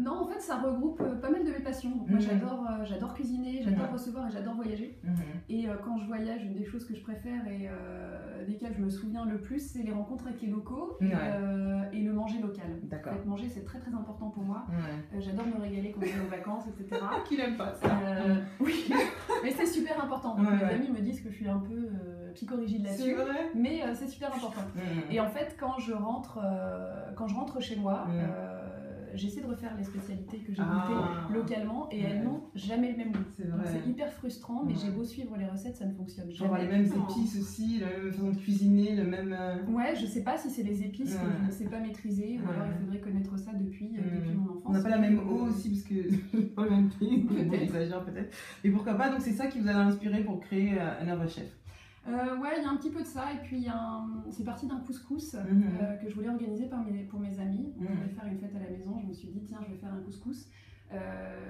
Non, en fait, ça regroupe pas mal de mes passions. Donc, moi, j'adore cuisiner, j'adore recevoir et j'adore voyager. Et quand je voyage, une des choses que je préfère et desquelles je me souviens le plus, c'est les rencontres avec les locaux et le manger local. En fait, manger, c'est très très important pour moi. J'adore me régaler quand je vais aux vacances, etc. Qui n'aime pas ça Oui, mais c'est super important. Donc, mes amis me disent que je suis un peu picorigide là-dessus. C'est vrai. Mais c'est super important. Et en fait, quand je rentre chez moi, j'essaie de refaire les spécialités que j'ai goûtées localement et elles n'ont jamais le même goût. C'est hyper frustrant, mais j'ai beau suivre les recettes, ça ne fonctionne jamais. Genre les mêmes épices aussi, la même façon de cuisiner, le même... Ouais, je sais pas si c'est les épices que je ne sais pas maîtriser ou alors il faudrait connaître ça depuis mon enfance. On n'a pas la même eau aussi parce que pas le même pays, bon, j'exagère peut-être. Et pourquoi pas, donc c'est ça qui vous a inspiré pour créer Another Chef. Ouais, il y a un petit peu de ça, et puis c'est parti d'un couscous que je voulais organiser pour mes amis. On voulait faire une fête à la maison, je me suis dit tiens, je vais faire un couscous.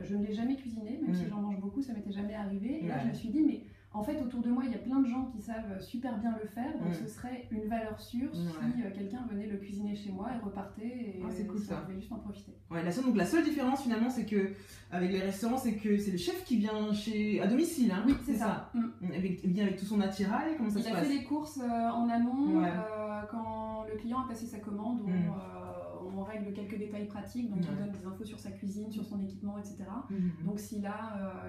Je ne l'ai jamais cuisiné, même si j'en mange beaucoup, ça m'était jamais arrivé. Et là, je me suis dit, mais en fait, autour de moi, il y a plein de gens qui savent super bien le faire, donc ce serait une valeur sûre si quelqu'un venait le cuisiner chez moi et repartait, et c'est cool, ça. je vais juste en profiter. Ouais, donc la seule différence finalement, c'est que avec les restaurants, c'est que c'est le chef qui vient à domicile, hein. Oui, c'est ça. Il vient avec tout son attirail, comment ça se passe? Il a fait les courses en amont, quand le client a passé sa commande, on règle quelques détails pratiques, donc il donne des infos sur sa cuisine, sur son équipement, etc. Donc s'il a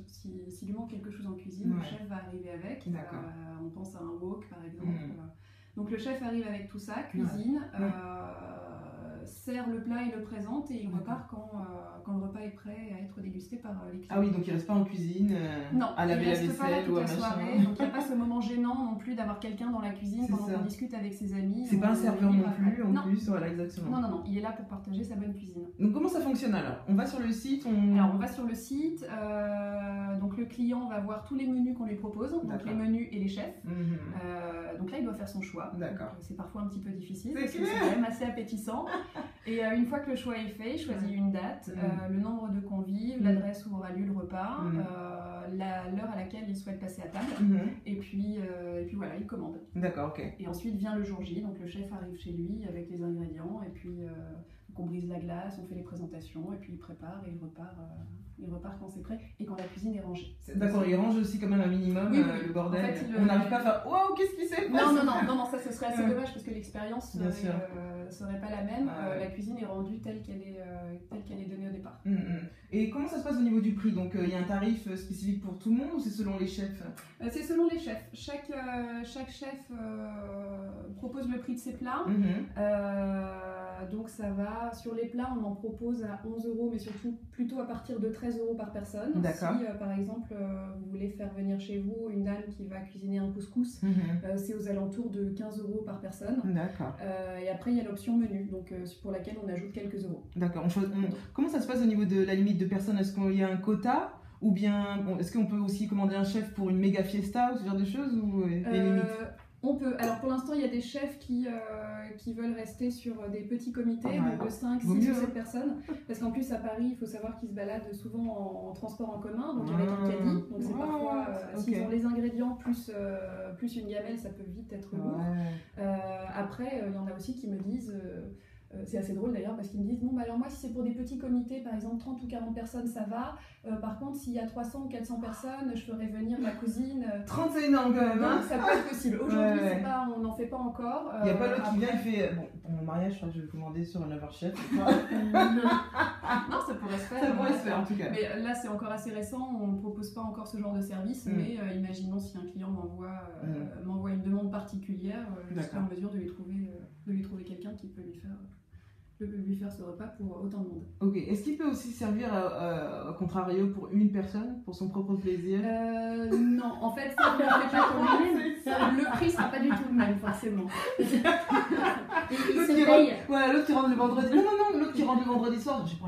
s'il lui manque quelque chose en cuisine, le chef va arriver avec. On pense à un wok par exemple. Donc le chef arrive avec tout ça, cuisine, sert le plat et le présente, et il repart quand le repas est prêt à être dégusté par les clients. Ah oui, donc il reste pas en cuisine à laver la vaisselle ou à machin. Soirée, donc il n'y a pas ce moment gênant non plus d'avoir quelqu'un dans la cuisine pendant qu'on discute avec ses amis. C'est pas un serveur non plus, en plus, voilà, exactement. Non, il est là pour partager sa bonne cuisine. Donc comment ça fonctionne alors? On va sur le site, Alors on va sur le site, donc le client va voir tous les menus qu'on lui propose, donc les menus et les chefs. Donc là il doit faire son choix. C'est parfois un petit peu difficile, parce que c'est quand même assez appétissant. Et une fois que le choix est fait, il choisit une date, le nombre de convives, l'adresse où aura lieu le repas, l'heure à laquelle il souhaite passer à table, et puis voilà, il commande. D'accord, ok. Et ensuite vient le jour J, donc le chef arrive chez lui avec les ingrédients, et puis on brise la glace, on fait les présentations, et puis il prépare et il repart quand c'est prêt et quand la cuisine est rangée. D'accord, il range aussi quand même un minimum le bordel. En fait, on n'arrive pas à faire waouh, qu'est-ce qui s'est passé? Non, ça ce serait assez dommage parce que l'expérience serait pas la même. La cuisine est rendue telle qu'elle est donnée au départ. Et comment ça se passe au niveau du prix? Donc il y a un tarif spécifique pour tout le monde ou c'est selon les chefs? C'est selon les chefs. Chaque chef propose le prix de ses plats. Donc ça va, sur les plats on en propose à 11 €, mais surtout plutôt à partir de 13 € par personne. Si par exemple vous voulez faire venir chez vous une dame qui va cuisiner un couscous, c'est aux alentours de 15 € par personne. Et après il y a l'option menu, donc pour laquelle on ajoute quelques euros. D'accord. Comment ça se passe au niveau de la limite de personnes? Est-ce qu'il y a un quota? Ou bien, est-ce qu'on peut aussi commander un chef pour une méga fiesta ou ce genre de choses, ou les limites? On peut. Alors pour l'instant, il y a des chefs qui veulent rester sur des petits comités de 5, 6 ou 7 personnes. Parce qu'en plus, à Paris, il faut savoir qu'ils se baladent souvent en transport en commun, donc avec un caddie. Donc c'est parfois, s'ils ont les ingrédients plus une gamelle, ça peut vite être lourd. Après, il y en a aussi qui me disent... c'est assez drôle d'ailleurs parce qu'ils me disent bon bah alors moi si c'est pour des petits comités par exemple 30 ou 40 personnes ça va, par contre s'il y a 300 ou 400 personnes je ferai venir ma cousine. 30 c'est énorme quand même. Non, ça peut être possible. Aujourd'hui on n'en fait pas encore. Il n'y a pas l'autre qui vient et fait bon pour mon mariage je crois que je vais commander sur Another Chef. Non, ça pourrait se faire. Ça pourrait se faire en tout cas. Mais là c'est encore assez récent, on ne propose pas encore ce genre de service, mais imaginons si un client m'envoie une demande particulière, je serai en mesure de lui trouver quelqu'un qui peut lui faire ce repas pour autant de monde. Ok, est-ce qu'il peut aussi servir à contrario pour une personne, pour son propre plaisir? Non, en fait, ça ne fait pas pour lui. Le prix ne sera pas du tout le même, forcément. L'autre qui rentre le vendredi. Non, l'autre qui rentre le vendredi soir. J'ai pas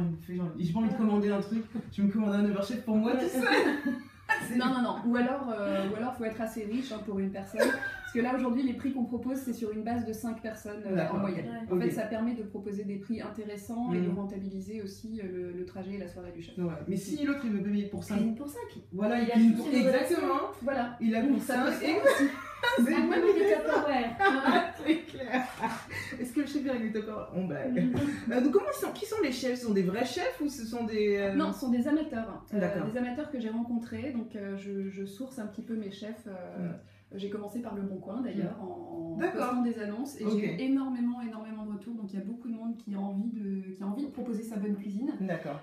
envie de commander un truc. Je vais me commander un Another Chef pour moi, tu sais. Non. Ou alors, faut être assez riche pour une personne. Parce que là, aujourd'hui, les prix qu'on propose, c'est sur une base de 5 personnes en moyenne. En fait, ça permet de proposer des prix intéressants et de rentabiliser aussi le trajet et la soirée du chef. Mais si l'autre, il veut payer pour 5. Pour 5. Voilà, il cuisine pour... Exactement. Voilà. Il a pour 5. C'est un bon indicateur, C'est clair. Est-ce que le chef vient blague, d'accord. On blague. Donc qui sont les chefs? Ce sont des vrais chefs ou ce sont des... Non, ce sont des amateurs. D'accord. Des amateurs que j'ai rencontrés. Donc je source un petit peu mes chefs. J'ai commencé par Le Bon Coin d'ailleurs, en postant des annonces. Et j'ai eu énormément de retours. Donc il y a beaucoup de monde qui a envie de proposer sa bonne cuisine. D'accord.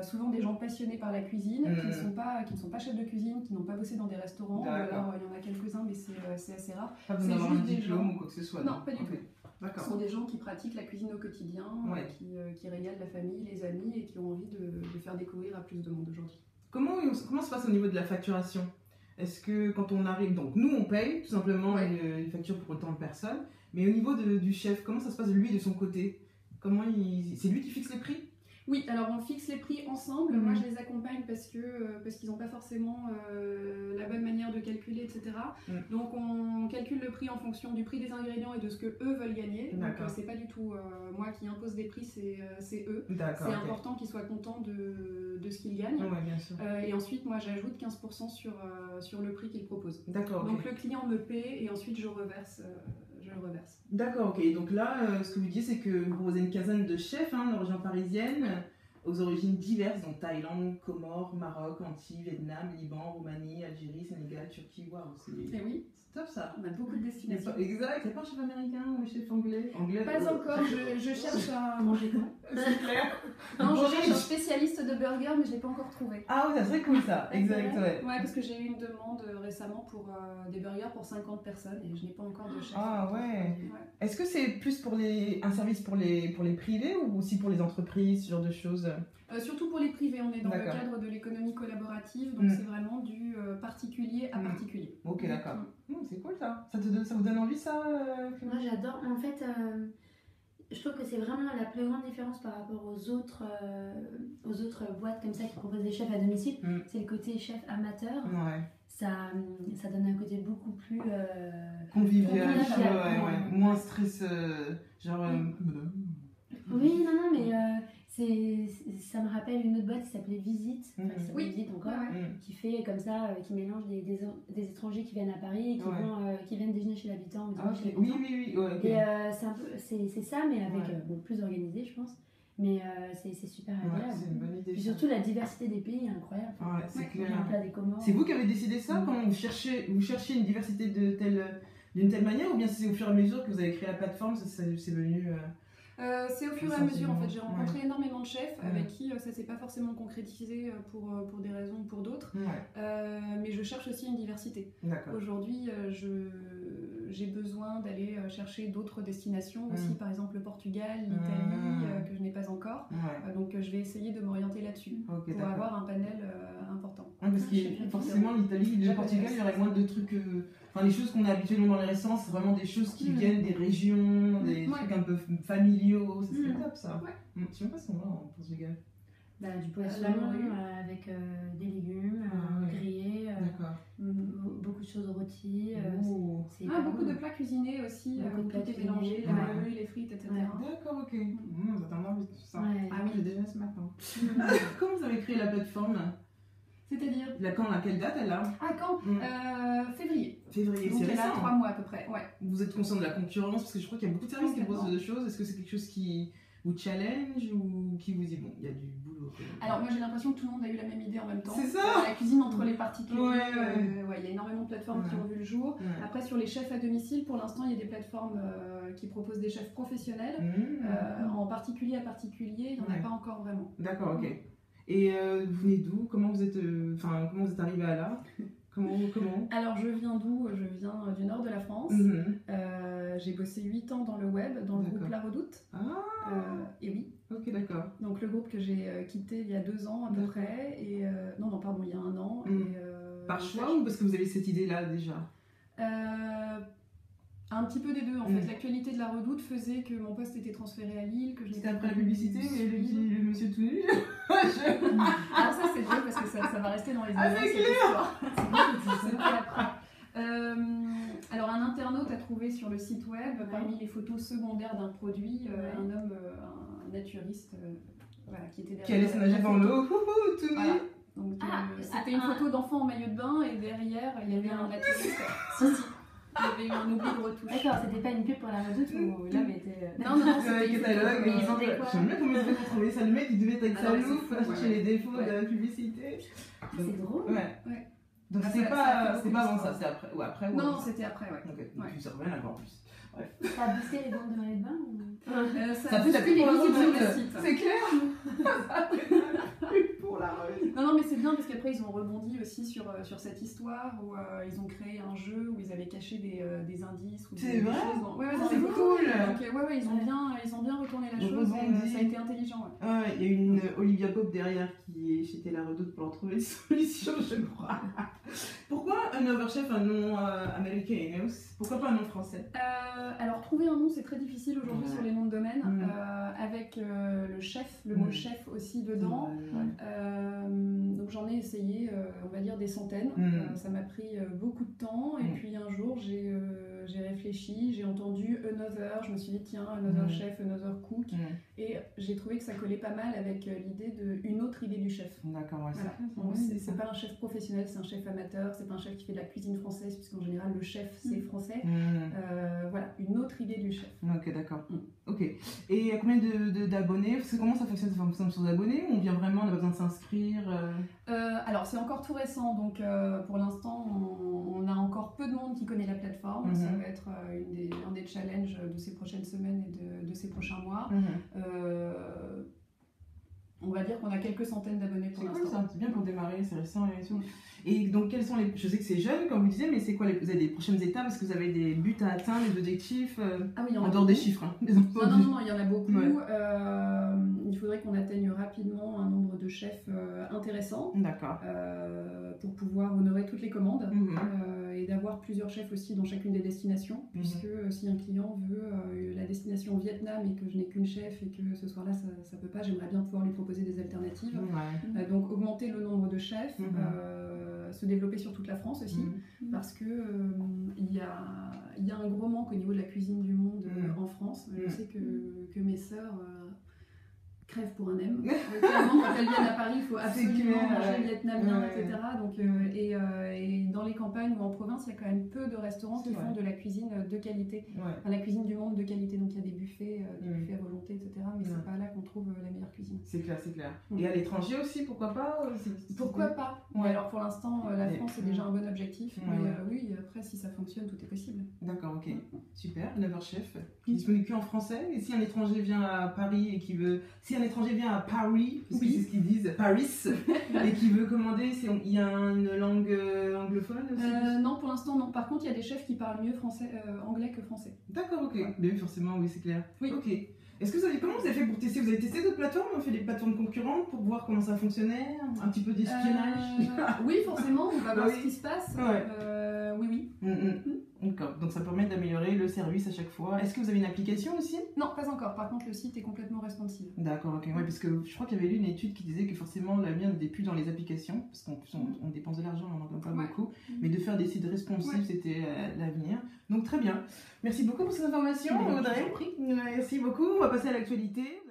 Souvent des gens passionnés par la cuisine, qui ne sont pas chefs de cuisine, qui n'ont pas bossé dans des restaurants. Alors il y en a quelques-uns, mais c'est assez rare. Pas besoin d'avoir un diplôme ou quoi que ce soit. Non, pas du tout. Ce sont des gens qui pratiquent la cuisine au quotidien, qui régalent la famille, les amis et qui ont envie de faire découvrir à plus de monde aujourd'hui. Comment se passe au niveau de la facturation? Est-ce que quand on arrive, donc nous on paye tout simplement une facture pour autant de personnes, mais au niveau du chef, comment ça se passe lui de son côté? C'est lui qui fixe les prix? Oui, alors on fixe les prix ensemble. Moi, je les accompagne parce qu'ils n'ont pas forcément la bonne manière de calculer, etc. Donc, on calcule le prix en fonction du prix des ingrédients et de ce que eux veulent gagner. Donc, c'est pas du tout moi qui impose des prix, c'est eux. C'est important qu'ils soient contents de ce qu'ils gagnent. Bien sûr. Et ensuite, moi, j'ajoute 15% sur le prix qu'ils proposent. D'accord. Donc, le client me paie et ensuite je reverse. D'accord, ok. Donc là, ce que vous dites, c'est que vous proposez une quinzaine de chefs en région parisienne, aux origines diverses, donc Thaïlande, Comores, Maroc, Antilles, Vietnam, Liban, Roumanie, Algérie, Sénégal, Turquie. Waouh, oui. C'est top ça. On a beaucoup de destinations. Exact. Il n'y a pas un chef américain ou un chef anglais? Pas encore. Je cherche à manger quoi. C'est clair. Non, je cherche un spécialiste de burger, mais je ne l'ai pas encore trouvé. Ah oui, ça serait cool ça. Exact, ouais, parce que j'ai eu une demande récemment pour des burgers pour 50 personnes et je n'ai pas encore de chef. Ah ouais. Est-ce que c'est plus pour un service pour les privés ou aussi pour les entreprises, ce genre de choses? Surtout pour les privés, on est dans le cadre de l'économie collaborative, donc c'est vraiment du particulier à particulier. Ok, d'accord. C'est cool ça. Ça vous donne envie ça? Moi j'adore. En fait, je trouve que c'est vraiment la plus grande différence par rapport aux autres boîtes comme ça qui proposent des chefs à domicile. C'est le côté chef amateur. Ça donne un côté beaucoup plus convivial, moins stress, genre. Oui, non, mais ça me rappelle une autre boîte qui s'appelait Visite, Visite encore, qui fait comme ça, qui mélange des étrangers qui viennent à Paris et qui viennent déjeuner chez l'habitant ou dîner chez l'habitant. Oui. Et c'est ça, mais avec plus organisé, je pense. Mais c'est super agréable. C'est une bonne idée. Puis surtout la diversité des pays est incroyable. C'est clair. Il y a un plat des Comores. C'est vous qui avez décidé ça quand vous cherchez une diversité d'une telle manière, ou bien c'est au fur et à mesure que vous avez créé la plateforme, c'est venu c'est au fur et à mesure en fait. J'ai rencontré énormément de chefs avec qui ça s'est pas forcément concrétisé pour des raisons ou pour d'autres. Mais je cherche aussi une diversité. Aujourd'hui, j'ai besoin d'aller chercher d'autres destinations aussi, par exemple le Portugal, l'Italie, que je n'ai pas encore. Donc je vais essayer de m'orienter là-dessus pour avoir un panel important. Parce que forcément l'Italie, le Portugal, il y aurait moins de trucs. Les choses qu'on a habituellement dans les restaurants, c'est vraiment des choses qui viennent des régions, des trucs un peu familiaux. Ça serait top ça. Je sais pas si on va en Portugal. Du poisson avec des légumes grillés, beaucoup de choses rôties. Beaucoup de plats cuisinés aussi, où tout est mélangé, la marmite, les frites, etc. D'accord, ok. Ça donne envie de tout ça. Ah oui, j'ai déjà ce matin. Comment vous avez créé la plateforme? C'est-à-dire à quelle date elle a? Quand Février. Février, donc c'est récent. Elle a 3 mois à peu près. Vous êtes conscient de la concurrence? Parce que je crois qu'il y a beaucoup de services qui proposent de choses. Est-ce que c'est quelque chose qui vous challenge ou qui vous dit bon, il y a du boulot? Alors moi j'ai l'impression que tout le monde a eu la même idée en même temps. C'est ça. La cuisine entre les particuliers, il y a énormément de plateformes qui ont vu le jour. Après sur les chefs à domicile, pour l'instant il y a des plateformes qui proposent des chefs professionnels. En particulier à particulier, il n'y en a pas encore vraiment. D'accord, ok. Et vous venez d'où? Comment vous êtes arrivé à là? Comment Alors je viens d'où? Je viens du nord de la France. J'ai bossé 8 ans dans le web, dans le groupe La Redoute. Et oui. Ok, d'accord. Donc le groupe que j'ai quitté il y a 2 ans à peu près. Et il y a 1 an. Par choix ou parce que vous avez cette idée-là déjà? Un petit peu des deux en fait. L'actualité de La Redoute faisait que mon poste était transféré à Lille, que je C'était après la publicité, mais le monsieur tout nu. Alors ça c'est drôle parce que ça va rester dans les années. C'est clair. C'est après. Alors un internaute a trouvé sur le site web parmi les photos secondaires d'un produit un homme, un naturiste qui était derrière. Qui allait se nager dans l'eau, tout nu. Donc c'était une photo d'enfant en maillot de bain et derrière il y avait un naturiste. Il y avait eu un oubli de retouche. D'accord, c'était pas une pub pour la Redoute où l'homme était. Non, c'était un catalogue. Mais ils vendaient quoi? J'aime bien comment ils ont trouvé ça. Le mec, il devait être avec sa loupe, chercher les défauts de la publicité. C'est drôle. Ouais. Donc c'était pas avant ça, c'est après ou après ou Non, c'était après, ouais. Donc tu sais rien encore plus. Bref. Ça a boosté les ventes de maillots de bain ou... Ça a boosté les visites sur le site. C'est clair. Pour la Redoute. Non, mais c'est bien parce qu'après ils ont rebondi aussi sur cette histoire où ils ont créé un jeu où ils avaient caché des indices ou des choses. Ouais, c'est cool. Donc ils ont bien retourné la chose. Ça a été intelligent. Il y a une Olivia Pope derrière qui est chez La Redoute pour leur trouver des solutions, je crois. Pourquoi un overchef, un nom américain? Pourquoi pas un nom français? Alors trouver un nom c'est très difficile aujourd'hui sur les noms de domaine, avec le chef, le mot chef aussi dedans. Donc j'en ai essayé, on va dire des centaines. Ça m'a pris beaucoup de temps et puis un jour j'ai réfléchi, j'ai entendu another, je me suis dit tiens, another chef, another cook, et j'ai trouvé que ça collait pas mal avec l'idée d'une autre idée du chef. D'accord, ouais. Voilà. C'est pas un chef professionnel, c'est un chef amateur, c'est pas un chef qui fait de la cuisine française, puisqu'en général le chef c'est français. Voilà, une autre idée du chef. Ok, d'accord. Ok. Et il y a combien d'abonnés? Comment ça fonctionne? Ça fonctionne sur d'abonnés ou on vient vraiment, on a pas besoin de s'inscrire? Alors c'est encore tout récent, donc pour l'instant on a encore peu de monde qui connaît la plateforme. Ça va être un des challenges de ces prochaines semaines et de ces prochains mois. On va dire qu'on a quelques centaines d'abonnés pour l'instant. C'est cool, c'est bien pour démarrer, c'est récent. Et donc, quels sont les... Je sais que c'est jeune, comme vous disiez, mais c'est quoi vous avez des prochaines étapes? Est-ce que vous avez des buts à atteindre, des objectifs? Ah oui, en dehors des chiffres. Hein, non, il y en a beaucoup. Il faudrait qu'on atteigne rapidement un nombre de chefs intéressant. D'accord. Pour pouvoir honorer toutes les commandes et d'avoir plusieurs chefs aussi dans chacune des destinations. Puisque si un client veut la destination Vietnam et que je n'ai qu'une chef et que ce soir-là ça peut pas, j'aimerais bien pouvoir lui proposer des alternatives. Donc augmenter le nombre de chefs. Se développer sur toute la France aussi, parce que il y a un gros manque au niveau de la cuisine du monde en France. Je sais que mes sœurs crèvent pour un M. Clairement, quand elles viennent à Paris, il faut absolument manger vietnamien, etc. Donc, et dans les campagnes ou en province, il y a quand même peu de restaurants qui font de la cuisine de qualité, enfin, la cuisine du monde de qualité. Donc il y a des buffets à volonté, etc. Mais c'est pas là qu'on trouve la meilleure cuisine. C'est clair. Et à l'étranger aussi, pourquoi pas? Pourquoi pas? Alors pour l'instant, la France est déjà un bon objectif. Mais oui, après, si ça fonctionne, tout est possible. D'accord, ok. Super. Neverchef, qui est disponible que en français. Et si un étranger vient à Paris et qui veut... Si un étranger vient à Paris, parce que c'est ce qu'ils disent, Paris, et qui veut commander, il y a une langue anglophone aussi? Non, pour l'instant, non. Par contre, il y a des chefs qui parlent mieux anglais que français. D'accord, ok. Mais oui, forcément, oui, c'est clair. Oui. Ok. Comment vous avez fait pour tester? Vous avez testé d'autres plateformes? On fait des plateformes concurrentes pour voir comment ça fonctionnait? Un petit peu d'espionnage? Oui, forcément, on va voir ce qui se passe. Oui. D'accord, donc ça permet d'améliorer le service à chaque fois. Est-ce que vous avez une application aussi? Non, pas encore. Par contre, le site est complètement responsive. D'accord, ok. Ouais, parce que je crois qu'il y avait eu une étude qui disait que forcément l'avenir n'était plus dans les applications, parce qu'en plus on dépense de l'argent, on n'en donne pas beaucoup, mais de faire des sites responsives, c'était l'avenir. Donc très bien. Merci beaucoup pour ces informations, Audrey. Merci beaucoup. On va passer à l'actualité.